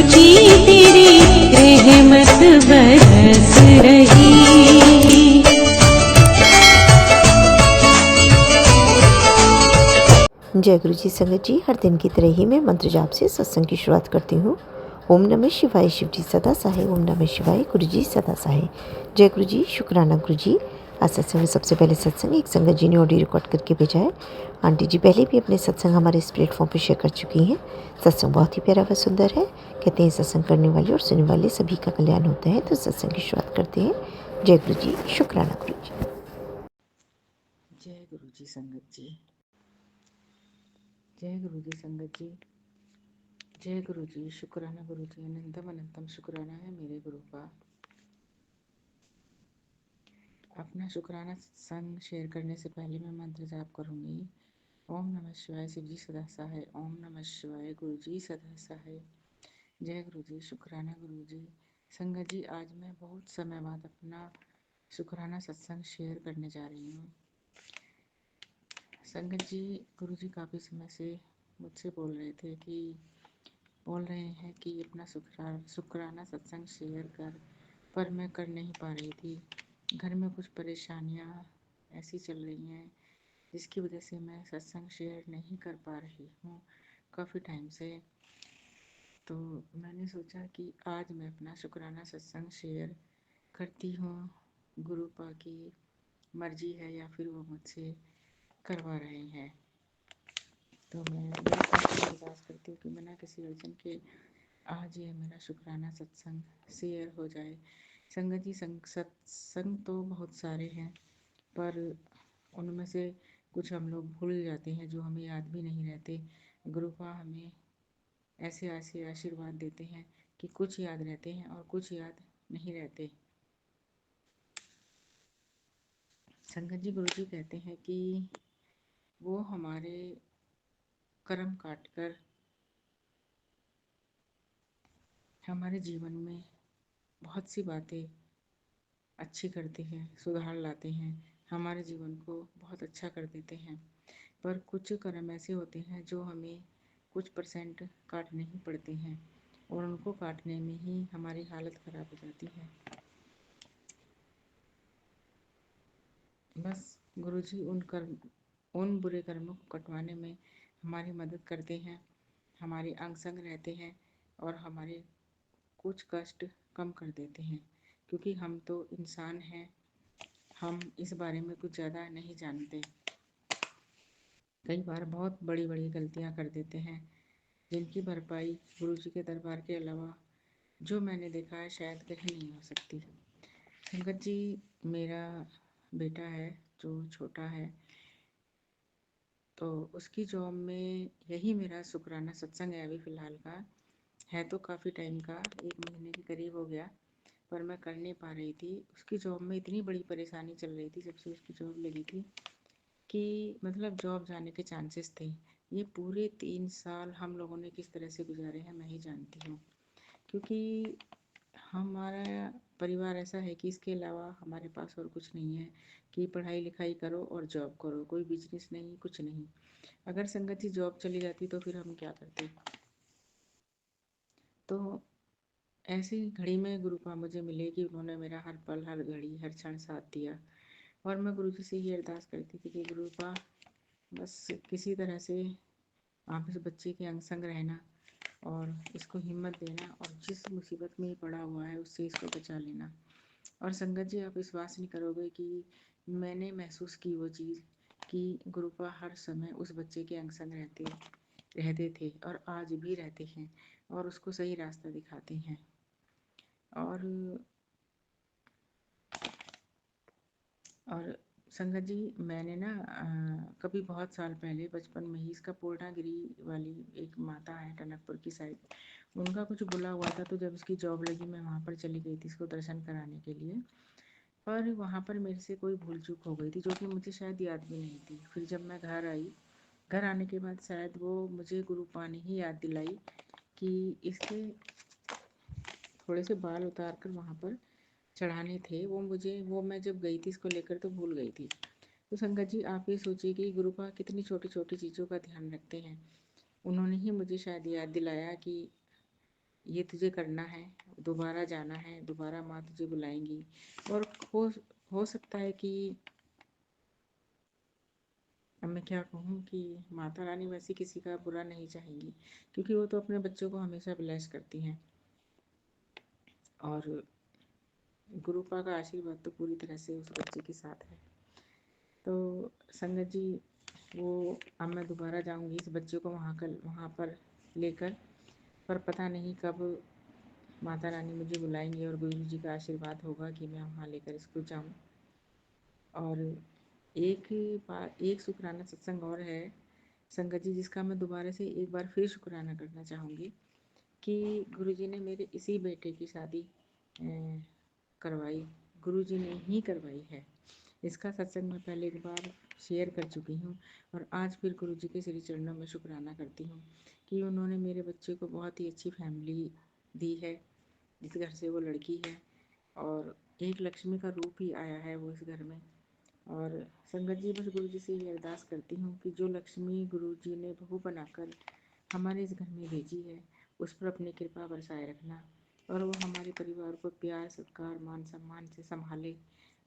जी तेरी रहमत बरस रही। जय गुरु जी। संगत जी, हर दिन की तरह ही मैं मंत्र जाप से सत्संग की शुरुआत करती हूँ। ओम नमः शिवाय, शिव जी सदा सहाय। ओम नमः शिवाय, गुरु जी सदा सहाय। जय गुरु जी, शुक्राना गुरु जी। आज सत्संग में सबसे पहले सत्संग एक संगत जी ने ऑडियो रिकॉर्ड करके भेजा है। आंटी जी पहले भी अपने सत्संग हमारे इस प्लेटफॉर्म पर शेयर कर चुकी हैं। सत्संग बहुत ही प्यारा व सुंदर है। कहते हैं सत्संग करने वाले और सुनने वाले सभी का कल्याण होता है। तो सत्संग की शुरुआत करते हैं। जय गुरु जी, शुक्राना गुरु जी। जय गुरु जी संगत जी। जय गुरु जी संगत जी। जय गुरु जी, शुक्राना गुरु जी। अनंतम अनंतम शुक्राना है मेरे गुरु का। अपना शुक्राना संग शेयर करने से पहले मैं मंत्र जाप करूंगी। ओम नमः शिवाय, शिव जी सदा सहाय। ओम नमः शिवाय, गुरु जी सदा सहाय। जय गुरु जी, शुक्राना गुरु जी। संगत जी, आज मैं बहुत समय बाद अपना शुक्राना सत्संग शेयर करने जा रही हूँ। संगत जी, गुरु जी काफ़ी समय से मुझसे बोल रहे हैं कि अपना शुक्राना सत्संग शेयर कर, पर मैं कर नहीं पा रही थी। घर में कुछ परेशानियां ऐसी चल रही हैं जिसकी वजह से मैं सत्संग शेयर नहीं कर पा रही हूँ काफ़ी टाइम से। तो मैंने सोचा कि आज मैं अपना शुक्राना सत्संग शेयर करती हूँ। गुरु पा की मर्जी है या फिर वो मुझसे करवा रहे हैं। तो मैं अरदास करती हूँ कि बिना किसी अड़चन के आज ये मेरा शुक्राना सत्संग शेयर हो जाए। संगत जी, सत्संग तो बहुत सारे हैं, पर उनमें से कुछ हम लोग भूल जाते हैं जो हमें याद भी नहीं रहते। गुरुपा हमें ऐसे ऐसे आशीर्वाद देते हैं कि कुछ याद रहते हैं और कुछ याद नहीं रहते। संगत जी, गुरु जी कहते हैं कि वो हमारे कर्म काट कर हमारे जीवन में बहुत सी बातें अच्छी करते हैं, सुधार लाते हैं, हमारे जीवन को बहुत अच्छा कर देते हैं। पर कुछ कर्म ऐसे होते हैं जो हमें कुछ परसेंट काटने ही पड़ते हैं और उनको काटने में ही हमारी हालत ख़राब हो जाती है। बस गुरुजी उन बुरे कर्मों को कटवाने में हमारी मदद करते हैं, हमारे अंग संग रहते हैं और हमारे कुछ कष्ट कम कर देते हैं, क्योंकि हम तो इंसान हैं, हम इस बारे में कुछ ज़्यादा नहीं जानते। कई बार बहुत बड़ी बड़ी गलतियां कर देते हैं जिनकी भरपाई गुरुजी के दरबार के अलावा जो मैंने देखा है शायद कहीं नहीं हो सकती। संगत जी, मेरा बेटा है जो छोटा है, तो उसकी जॉब में यही मेरा शुक्राना सत्संग है। अभी फ़िलहाल का है तो काफ़ी टाइम का, 1 महीने के करीब हो गया, पर मैं कर नहीं पा रही थी। उसकी जॉब में इतनी बड़ी परेशानी चल रही थी जब से उसकी जॉब लगी थी कि मतलब जॉब जाने के चांसेस थे। ये पूरे 3 साल हम लोगों ने किस तरह से गुजारे हैं मैं ही जानती हूँ, क्योंकि हमारा परिवार ऐसा है कि इसके अलावा हमारे पास और कुछ नहीं है कि पढ़ाई लिखाई करो और जॉब करो, कोई बिजनेस नहीं, कुछ नहीं। अगर संगत जी जॉब चली जाती तो फिर हम क्या करते। तो ऐसी घड़ी में गुरुपा मुझे मिले कि उन्होंने मेरा हर पल, हर घड़ी, हर क्षण साथ दिया। और मैं गुरु जी से ये अरदास करती थी कि गुरुपा बस किसी तरह से आप इस बच्चे के अंग संग रहना और इसको हिम्मत देना और जिस मुसीबत में ये पड़ा हुआ है उससे इसको बचा लेना। और संगत जी, आप विश्वास नहीं करोगे कि मैंने महसूस की वो चीज़ कि गुरुपा हर समय उस बच्चे के अंग संग रहते थे और आज भी रहते हैं और उसको सही रास्ता दिखाते हैं। और संगत जी, मैंने ना कभी बहुत साल पहले बचपन में ही इसका पूर्णागिरी वाली एक माता है टनकपुर की साइड, उनका कुछ बुला हुआ था, तो जब इसकी जॉब लगी मैं वहाँ पर चली गई थी इसको दर्शन कराने के लिए। पर वहाँ पर मेरे से कोई भूल चूक हो गई थी जो कि मुझे शायद याद भी नहीं थी। फिर जब मैं घर आई, घर आने के बाद शायद वो मुझे गुरुपा ने ही याद दिलाई कि इसके थोड़े से बाल उतार कर वहाँ पर चढ़ाने थे। वो मैं जब गई थी इसको लेकर तो भूल गई थी। तो संगत जी, आप ये सोचिए कि गुरुपा कितनी छोटी छोटी चीज़ों का ध्यान रखते हैं। उन्होंने ही मुझे शायद याद दिलाया कि ये तुझे करना है, दोबारा जाना है, दोबारा माँ तुझे बुलाएंगी। और हो सकता है कि अब मैं क्या कहूँ कि माता रानी वैसे किसी का बुरा नहीं चाहेंगी, क्योंकि वो तो अपने बच्चों को हमेशा ब्लेस करती हैं। और गुरुपा का आशीर्वाद तो पूरी तरह से उस बच्चे के साथ है। तो संगत जी, वो अब मैं दोबारा जाऊंगी इस बच्चे को वहाँ पर लेकर, पर पता नहीं कब माता रानी मुझे बुलाएंगी और गुरु जी का आशीर्वाद होगा कि मैं वहाँ लेकर इसको जाऊँ। और एक शुक्राना सत्संग और है संगत जी, जिसका मैं दोबारा से एक बार फिर शुक्राना करना चाहूँगी कि गुरुजी ने मेरे इसी बेटे की शादी करवाई, गुरुजी ने ही करवाई है। इसका सत्संग मैं पहले एक बार शेयर कर चुकी हूँ और आज फिर गुरुजी के श्री चरणों में शुक्राना करती हूँ कि उन्होंने मेरे बच्चे को बहुत ही अच्छी फैमिली दी है, जिस घर से वो लड़की है, और एक लक्ष्मी का रूप ही आया है वो इस घर में। और संगत जी, बस गुरु जी से ये अरदास करती हूँ कि जो लक्ष्मी गुरु जी ने बहू बनाकर हमारे इस घर में भेजी है, उस पर अपनी कृपा बरसाए रखना, और वो हमारे परिवार को प्यार, सत्कार, मान सम्मान से संभाले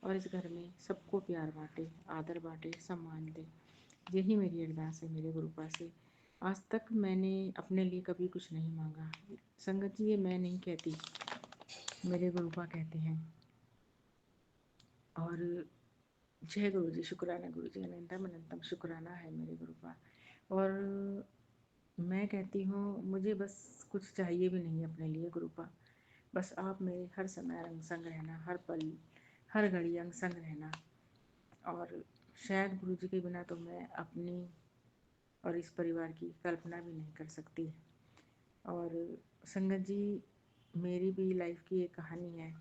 और इस घर में सबको प्यार बांटे, आदर बांटे, सम्मान दे। यही मेरी अरदास है मेरे गुरुपा से। आज तक मैंने अपने लिए कभी कुछ नहीं मांगा। संगत जी, ये मैं नहीं कहती, मेरे गुरुपा कहते हैं। और जय गुरु जी, शुक्राना गुरु जी, अनंतम अनंतम शुक्राना है मेरे गुरुपा। और मैं कहती हूँ, मुझे बस कुछ चाहिए भी नहीं अपने लिए गुरुपा, बस आप मेरे हर समय अंग संग रहना, हर पल हर घड़ी अंग संग रहना। और शायद गुरु जी के बिना तो मैं अपनी और इस परिवार की कल्पना भी नहीं कर सकती। और संगत जी, मेरी भी लाइफ की एक कहानी है,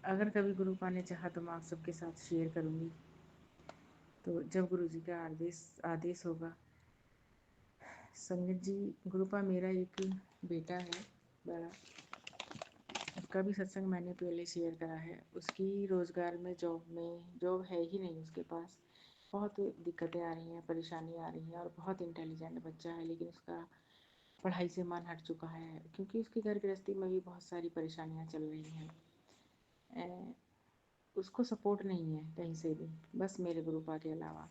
अगर कभी गुरुपा ने चाहा तो मैं आप सबके साथ शेयर करूँगी, तो जब गुरु जी का आदेश होगा। संगत जी, गुरुपा मेरा एक बेटा है बड़ा, उसका भी सत्संग मैंने पहले शेयर करा है। उसकी रोज़गार में जॉब है ही नहीं उसके पास, बहुत दिक्कतें आ रही हैं, परेशानी आ रही हैं, और बहुत इंटेलिजेंट बच्चा है, लेकिन उसका पढ़ाई से मन हट चुका है, क्योंकि उसकी घर गृहस्थी में भी बहुत सारी परेशानियां चल रही हैं। उसको सपोर्ट नहीं है कहीं से भी, बस मेरे गुरुपा के अलावा।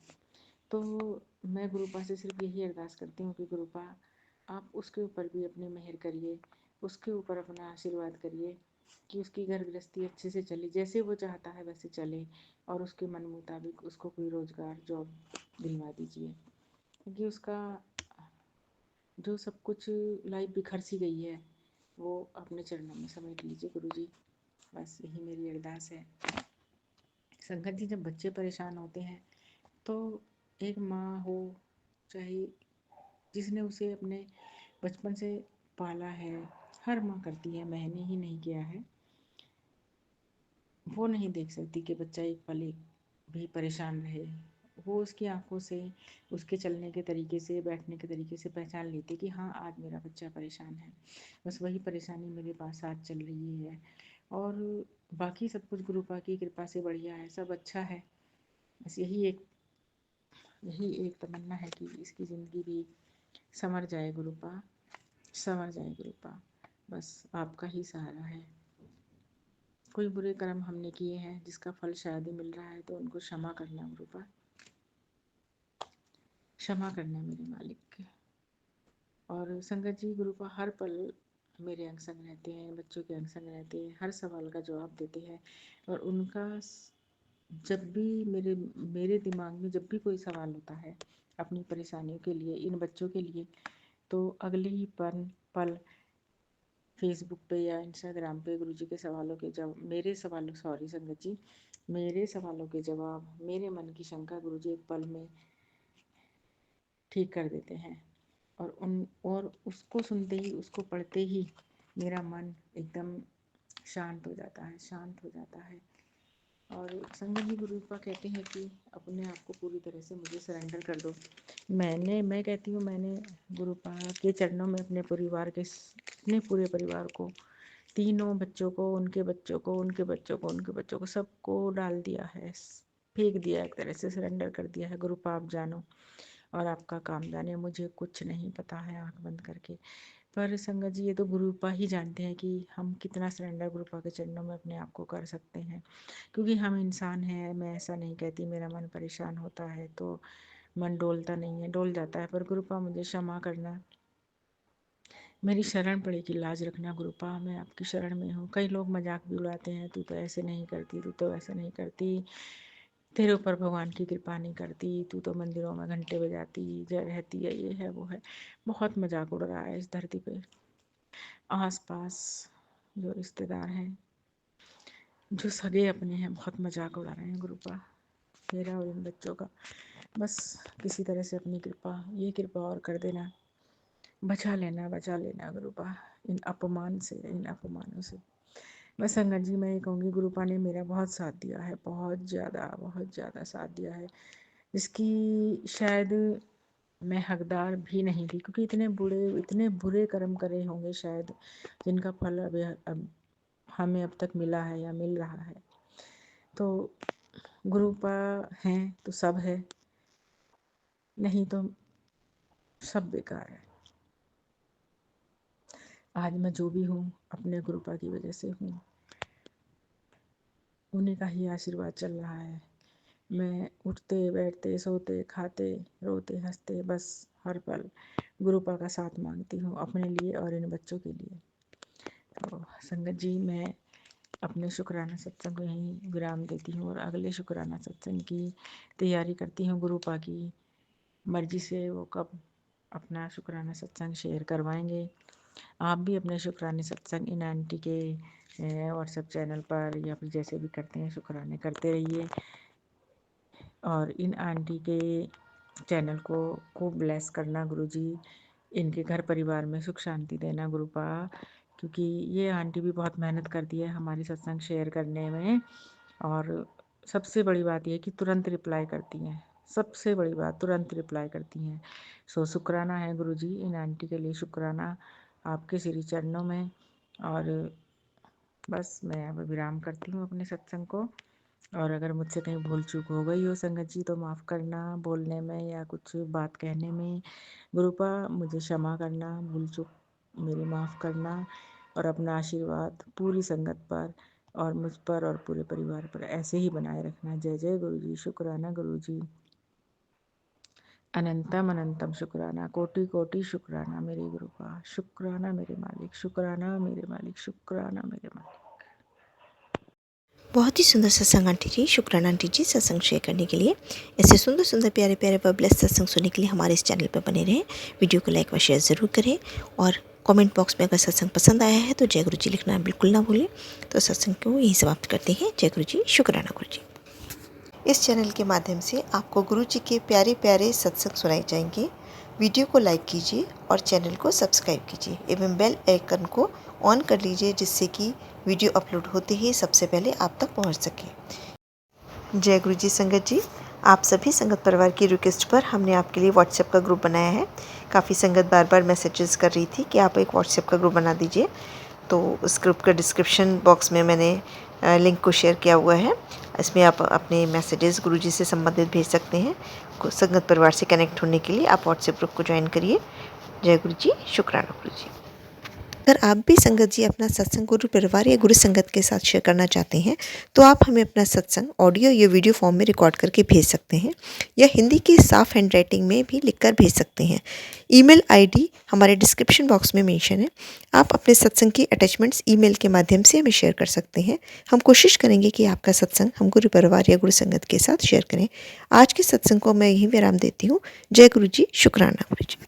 तो मैं गुरुपा से सिर्फ यही अरदास करती हूँ कि गुरुपा, आप उसके ऊपर भी अपनी मेहर करिए, उसके ऊपर अपना आशीर्वाद करिए कि उसकी घर गृहस्थी अच्छे से चले, जैसे वो चाहता है वैसे चले, और उसके मन मुताबिक उसको कोई रोज़गार जॉब दिलवा दीजिए, क्योंकि उसका जो सब कुछ लाइफ बिखर सी गई है वो अपने चरणों में समेट लीजिए गुरु जी, बस यही मेरी अरदास है। संगत जी, जब बच्चे परेशान होते हैं तो एक माँ हो, चाहे जिसने उसे अपने बचपन से पाला है, हर माँ करती है, मैंने ही नहीं किया है, वो नहीं देख सकती कि बच्चा एक पल भी परेशान रहे। वो उसकी आंखों से, उसके चलने के तरीके से, बैठने के तरीके से पहचान लेती कि हाँ, आज मेरा बच्चा परेशान है, बस वही परेशानी मेरे पास आज चल रही है। और बाकी सब कुछ गुरुपा की कृपा से बढ़िया है, सब अच्छा है। बस यही एक तमन्ना है कि इसकी ज़िंदगी भी संवर जाए गुरुपा, संवर जाए गुरुपा, बस आपका ही सहारा है। कोई बुरे कर्म हमने किए हैं जिसका फल शायद ही मिल रहा है, तो उनको क्षमा करना गुरुपा, क्षमा करना मेरे मालिक। और संगत जी, गुरुपा हर पल मेरे अंग संग रहते हैं, बच्चों के अंग संग रहते हैं, हर सवाल का जवाब देते हैं, और उनका जब भी मेरे दिमाग में जब भी कोई सवाल होता है अपनी परेशानियों के लिए, इन बच्चों के लिए, तो अगले ही पल फेसबुक पे या इंस्टाग्राम पे गुरुजी के सवालों के जवाब, मेरे सवालों, सॉरी संगत जी, मेरे सवालों के जवाब, मेरे मन की शंका गुरुजी एक पल में ठीक कर देते हैं। और उसको सुनते ही, उसको पढ़ते ही मेरा मन एकदम शांत हो जाता है, शांत हो जाता है। और संगत जी, गुरुपा कहते हैं कि अपने आप को पूरी तरह से मुझे सरेंडर कर दो। मैं कहती हूँ, मैंने गुरुपा के चरणों में अपने पूरे परिवार को, तीनों बच्चों को, उनके बच्चों को, उनके बच्चों को, उनके बच्चों को, सबको डाल दिया है, फेंक दिया, एक तरह से सरेंडर कर दिया है। गुरुपा आप जानो और आपका काम जाने, मुझे कुछ नहीं पता है, आँख बंद करके पर संगत जी ये तो गुरुपा ही जानते हैं कि हम कितना सरेंडर गुरुपा के चरणों में अपने आप को कर सकते हैं, क्योंकि हम इंसान हैं। मैं ऐसा नहीं कहती मेरा मन परेशान होता है तो मन डोलता नहीं है, डोल जाता है, पर गुरुपा मुझे क्षमा करना, मेरी शरण पड़ेगी, लाज रखना गुरुपा, मैं आपकी शरण में हूँ। कई लोग मजाक भी उड़ाते हैं, तू तो ऐसे नहीं करती, तू तो ऐसे नहीं करती, तेरे ऊपर भगवान की कृपा नहीं करती, तू तो मंदिरों में घंटे बजाती जय रहती है, ये है वो है। बहुत मजाक उड़ रहा है इस धरती पे। आस पास जो रिश्तेदार हैं, जो सगे अपने हैं, बहुत मजाक उड़ा रहे हैं गुरुपा मेरा और इन बच्चों का। बस किसी तरह से अपनी कृपा, ये कृपा और कर देना, बचा लेना गुरुपा इन अपमान से, इन अपमानों से। बस संगत जी मैं ये कहूँगी, गुरुपा ने मेरा बहुत साथ दिया है, बहुत ज़्यादा साथ दिया है, जिसकी शायद मैं हकदार भी नहीं थी, क्योंकि इतने बुरे कर्म करे होंगे शायद, जिनका फल अब हमें अब तक मिला है या मिल रहा है। तो गुरुपा हैं तो सब है, नहीं तो सब बेकार है। आज मैं जो भी हूँ अपने गुरुपा की वजह से हूँ, उन्हीं का ही आशीर्वाद चल रहा है। मैं उठते बैठते सोते खाते रोते हंसते बस हर पल गुरुपा का साथ मांगती हूँ, अपने लिए और इन बच्चों के लिए। तो संगत जी मैं अपने शुक्राना सत्संग को यहीं विराम देती हूँ और अगले शुक्राना सत्संग की तैयारी करती हूँ। गुरुपा की मर्जी से वो कब अपना शुक्राना सत्संग शेयर करवाएंगे। आप भी अपने शुक्राने सत्संग इन आंटी के व्हाट्सएप चैनल पर या फिर जैसे भी करते हैं शुक्राने करते रहिए, और इन आंटी के चैनल को खूब ब्लेस करना गुरुजी, इनके घर परिवार में सुख शांति देना गुरुपा, क्योंकि ये आंटी भी बहुत मेहनत करती है हमारी सत्संग शेयर करने में, और सबसे बड़ी बात यह कि तुरंत रिप्लाई करती हैं, सबसे बड़ी बात तुरंत रिप्लाई करती हैं। सो शुक्राना है गुरुजी, इन आंटी के लिए शुक्राना आपके श्री चरणों में। और बस मैं अब विराम करती हूँ अपने सत्संग को, और अगर मुझसे कहीं भूल चूक हो गई हो संगत जी तो माफ़ करना, बोलने में या कुछ बात कहने में गुरुपा मुझे क्षमा करना, भूल चूक मेरी माफ़ करना, और अपना आशीर्वाद पूरी संगत पर और मुझ पर और पूरे परिवार पर ऐसे ही बनाए रखना। जय जय गुरुजी, शुक्राना गुरुजी, अनंतम अनंतम शुक्राना, कोटि कोटि शुक्राना मेरे गुरुपा, शुक्राना मेरे मालिक, शुक्राना मेरे मालिक, शुक्राना मेरे मालिक। बहुत ही सुंदर सत्संग आंटी जी, शुक्राना आंटी जी सत्संग शेयर करने के लिए। ऐसे सुंदर सुंदर प्यारे प्यारे व ब्लेस सत्संग सुनने के लिए हमारे इस चैनल पर बने रहें। वीडियो को लाइक व शेयर ज़रूर करें, और कमेंट बॉक्स में अगर सत्संग पसंद आया है तो जय गुरु जी लिखना बिल्कुल ना भूलें। तो सत्संग को यहीं समाप्त करते हैं। जय गुरु जी, शुक्राना गुरु जी। इस चैनल के माध्यम से आपको गुरु जी के प्यारे प्यारे सत्संग सुनाए जाएंगे। वीडियो को लाइक कीजिए और चैनल को सब्सक्राइब कीजिए एवं बेल आइकन को ऑन कर लीजिए, जिससे कि वीडियो अपलोड होते ही सबसे पहले आप तक पहुंच सके। जय गुरु जी संगत जी, आप सभी संगत परिवार की रिक्वेस्ट पर हमने आपके लिए व्हाट्सएप का ग्रुप बनाया है। काफ़ी संगत बार बार मैसेजेस कर रही थी कि आप एक व्हाट्सएप का ग्रुप बना दीजिए, तो उस ग्रुप का डिस्क्रिप्शन बॉक्स में मैंने लिंक को शेयर किया हुआ है। इसमें आप अपने मैसेजेस गुरुजी से संबंधित भेज सकते हैं। संगत परिवार से कनेक्ट होने के लिए आप व्हाट्सएप ग्रुप को ज्वाइन करिए। जय गुरु जी, शुक्राना गुरु जी। अगर आप भी संगत जी अपना सत्संग गुरु परिवार या गुरु संगत के साथ शेयर करना चाहते हैं तो आप हमें अपना सत्संग ऑडियो या वीडियो फॉर्म में रिकॉर्ड करके भेज सकते हैं, या हिंदी की साफ हैंड राइटिंग में भी लिखकर भेज सकते हैं। ईमेल आईडी हमारे डिस्क्रिप्शन बॉक्स में मेंशन है। आप अपने सत्संग की अटैचमेंट्स ईमेल के माध्यम से हमें शेयर कर सकते हैं। हम कोशिश करेंगे कि आपका सत्संग हम गुरु परिवार या गुरु संगत के साथ शेयर करें। आज के सत्संग को मैं यहीं विराम देती हूँ। जय गुरु जी, शुक्राना गुरु जी।